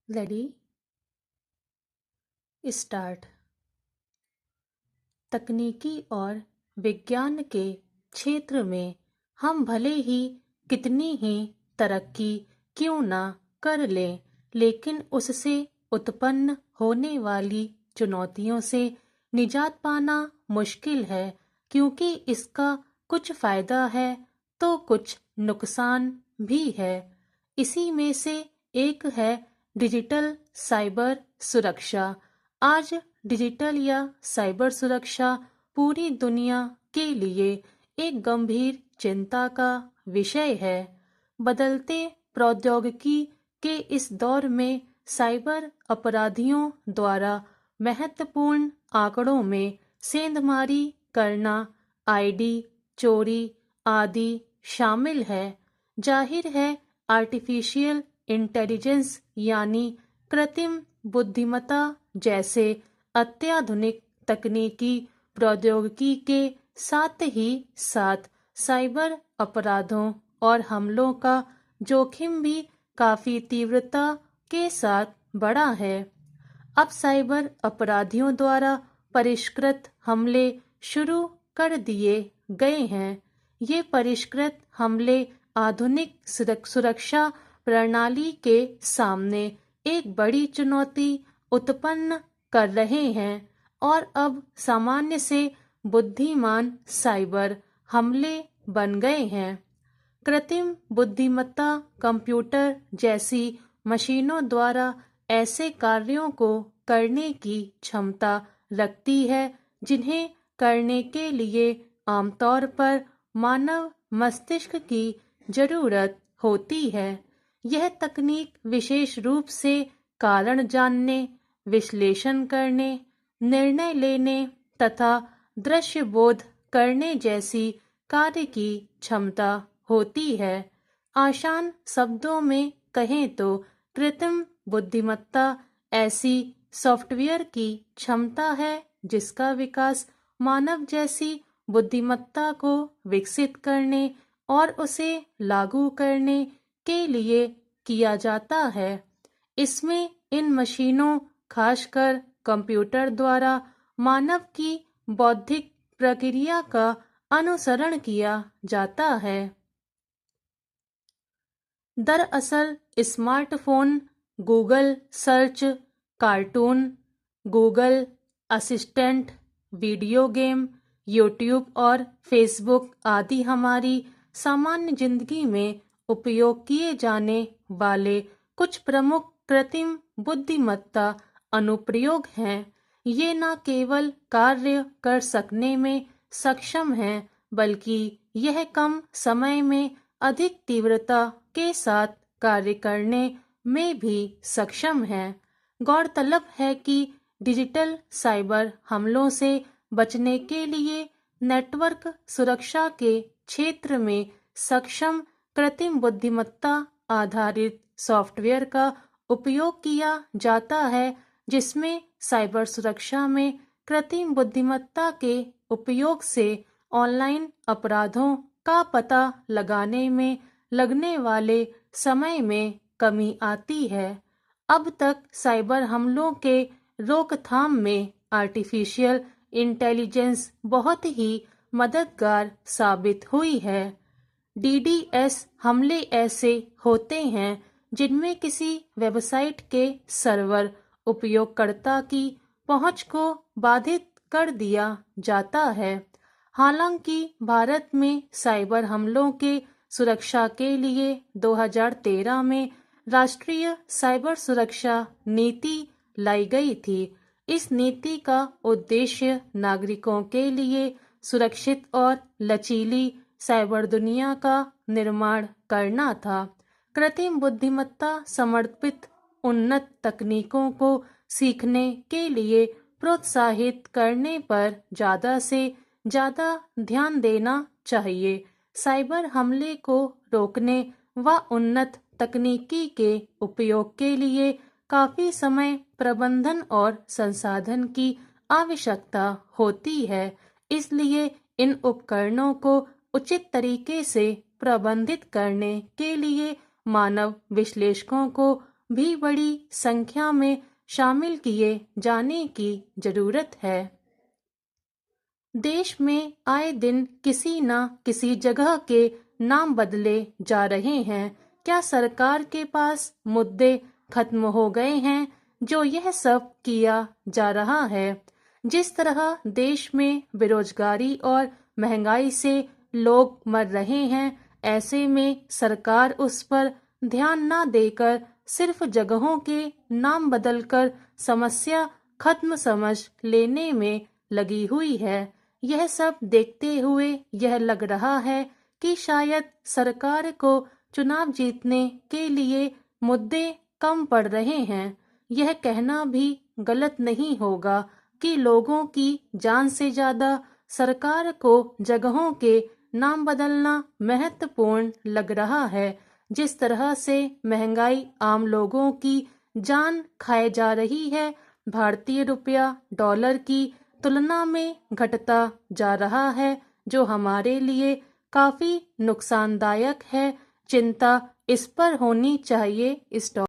Ready start. तकनीकी और विज्ञान के क्षेत्र में हम भले ही कितनी ही तरक्की क्यों ना कर लें, लेकिन उससे उत्पन्न होने वाली चुनौतियों से निजात पाना मुश्किल है, क्योंकि इसका कुछ फायदा है तो कुछ नुकसान भी है। इसी में से एक है डिजिटल साइबर सुरक्षा। आज डिजिटल या साइबर सुरक्षा पूरी दुनिया के लिए एक गंभीर चिंता का विषय है। बदलते प्रौद्योगिकी के इस दौर में साइबर अपराधियों द्वारा महत्वपूर्ण आंकड़ों में सेंधमारी करना, आईडी चोरी आदि शामिल है। जाहिर है, आर्टिफिशियल इंटेलिजेंस यानी कृत्रिम बुद्धिमत्ता जैसे अत्याधुनिक तकनीकी प्रौद्योगिकी के साथ ही साथ साइबर अपराधों और हमलों का जोखिम भी काफी तीव्रता के साथ बढ़ा है। अब साइबर अपराधियों द्वारा परिष्कृत हमले शुरू कर दिए गए हैं। ये परिष्कृत हमले आधुनिक सुरक्षा प्रणाली के सामने एक बड़ी चुनौती उत्पन्न कर रहे हैं और अब सामान्य से बुद्धिमान साइबर हमले बन गए हैं। कृत्रिम बुद्धिमत्ता कंप्यूटर जैसी मशीनों द्वारा ऐसे कार्यों को करने की क्षमता रखती है जिन्हें करने के लिए आमतौर पर मानव मस्तिष्क की जरूरत होती है। यह तकनीक विशेष रूप से कारण जानने, विश्लेषण करने, निर्णय लेने तथा दृश्य बोध करने जैसी कार्य की क्षमता होती है। आसान शब्दों में कहें तो कृत्रिम बुद्धिमत्ता ऐसी सॉफ्टवेयर की क्षमता है जिसका विकास मानव जैसी बुद्धिमत्ता को विकसित करने और उसे लागू करने के लिए किया जाता है। इसमें इन मशीनों, खासकर कंप्यूटर द्वारा मानव की बौद्धिक प्रक्रिया का अनुसरण किया जाता है। दरअसल smartphone, Google search, cartoon, Google assistant, video game, YouTube और फेसबुक आदि हमारी सामान्य जिंदगी में उपयोग किए जाने वाले कुछ प्रमुख कृत्रिम बुद्धिमत्ता अनुप्रयोग हैं। ये न केवल कार्य कर सकने में सक्षम हैं, बल्कि यह कम समय में अधिक तीव्रता के साथ कार्य करने में भी सक्षम है। गौरतलब है कि डिजिटल साइबर हमलों से बचने के लिए नेटवर्क सुरक्षा के क्षेत्र में सक्षम कृत्रिम बुद्धिमत्ता आधारित सॉफ्टवेयर का उपयोग किया जाता है, जिसमें साइबर सुरक्षा में कृत्रिम बुद्धिमत्ता के उपयोग से ऑनलाइन अपराधों का पता लगाने में लगने वाले समय में कमी आती है। अब तक साइबर हमलों के रोकथाम में आर्टिफिशियल इंटेलिजेंस बहुत ही मददगार साबित हुई है। डीडीएस हमले ऐसे होते हैं जिनमें किसी वेबसाइट के सर्वर उपयोगकर्ता की पहुंच को बाधित कर दिया जाता है। हालांकि भारत में साइबर हमलों के सुरक्षा के लिए 2013 में राष्ट्रीय साइबर सुरक्षा नीति लाई गई थी। इस नीति का उद्देश्य नागरिकों के लिए सुरक्षित और लचीली साइबर दुनिया का निर्माण करना था। कृत्रिम बुद्धिमत्ता समर्पित उन्नत तकनीकों को सीखने के लिए प्रोत्साहित करने पर ज्यादा से ज्यादा ध्यान देना चाहिए। साइबर हमले को रोकने व उन्नत तकनीकी के उपयोग के लिए काफी समय, प्रबंधन और संसाधन की आवश्यकता होती है। इसलिए इन उपकरणों को उचित तरीके से प्रबंधित करने के लिए मानव विश्लेषकों को भी बड़ी संख्या में शामिल किए जाने की जरूरत है। देश में आए दिन किसी न किसी जगह के नाम बदले जा रहे हैं। क्या सरकार के पास मुद्दे खत्म हो गए हैं जो यह सब किया जा रहा है? जिस तरह देश में बेरोजगारी और महंगाई से लोग मर रहे हैं, ऐसे में सरकार उस पर ध्यान न देकर सिर्फ जगहों के नाम बदलकर समस्या खत्म समझ लेने में लगी हुई है। यह सब देखते हुए यह लग रहा है कि शायद सरकार को चुनाव जीतने के लिए मुद्दे कम पड़ रहे हैं। यह कहना भी गलत नहीं होगा कि लोगों की जान से ज्यादा सरकार को जगहों के नाम बदलना महत्वपूर्ण लग रहा है। जिस तरह से महंगाई आम लोगों की जान खाए जा रही है, भारतीय रुपया डॉलर की तुलना में घटता जा रहा है, जो हमारे लिए काफी नुकसानदायक है। चिंता इस पर होनी चाहिए। इस